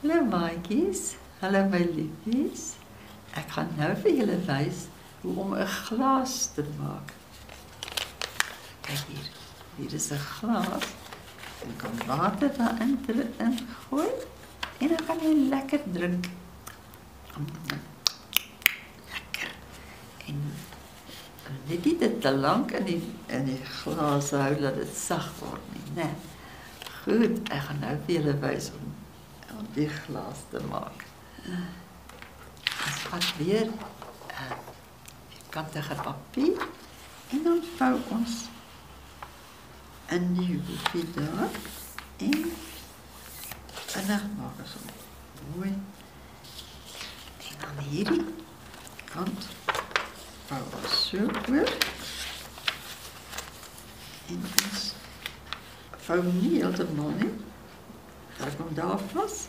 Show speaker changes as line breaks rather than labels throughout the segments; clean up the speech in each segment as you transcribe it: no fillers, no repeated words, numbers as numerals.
Hallo maatjies, hallo my liefies. Ek gaan nou vir julle wys hoe om 'n glas te maak. Kyk hier, hier is 'n glas. En kan water daarin gooi en dan kan jy lekker drink. Lekker. En net nie dit te lank in die glas hou dat dit sag word nie, né? Goed, ek gaan nou vir julle wys om die glas te maak. Ons vat weer vierkantige papier en dan vou ons in die hoekie daar en dan maak ons hom mooi. En dan hierdie kant vou ons so oor en ons vou nie heeltemal nie. Daar kom daar vas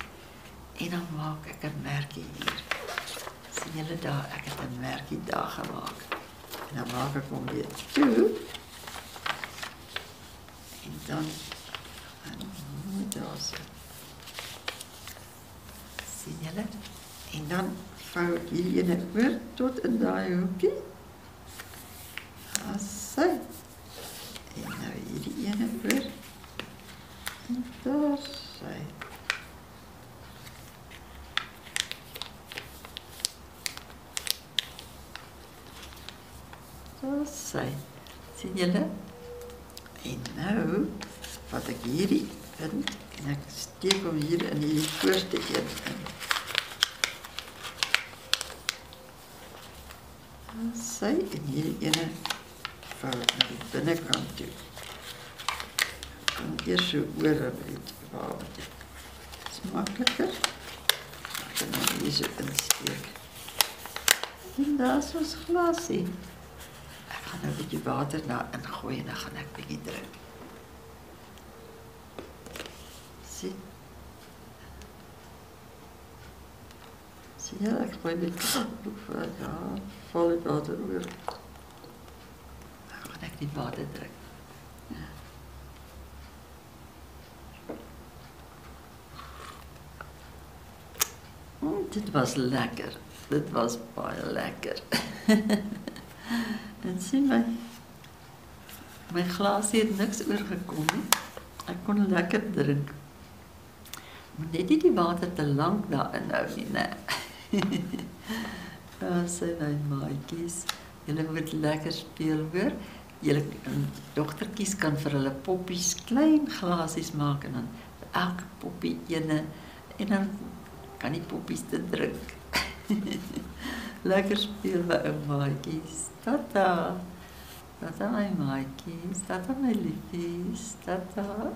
en dan maak ek 'n merkie hier. Sien julle daar, ek het 'n merkie daar gemaak. En dan maak ek hom weer toe. En dan mooi daar so. Sien julle? En dan vou ek hierdie ene oor tot in daai hoekie. Assy. En nou hierdie ene oor. En daar sy. Daar sy. Sien julle? En nou vat ek hierdie in en ek steek hom hier in die voorste een in. Daar sy en hierdie ene vou na die binnekant toe. En eers so oor 'n beetje water. Dit is makliker. Ek kan hom hier so insteek. En daar is ons glasie. Ek gaan nou 'n bietjie water daarin gooi en dan gaan ek bietjie drink. Sien? Sien jy, ek gooi bietjie val die water oor. Dan gaan ek die water drink. Dit was lekker. Dit was baie lekker. En sien my glasie het niks oorgekom nie. Ek kon lekker drink. Moet net nie die water te lank daarin hou nie, né? Daar sê my maatjies. Julle moet lekker speel hoor. Julle dogtertjies kan vir hulle poppies klein glasies maak en dan vir elke poppie ene en dan kan die poppies te drink. Lekker speel my ou maatjies. Tata. Tata my maatjies. Tata my liefies. Tata.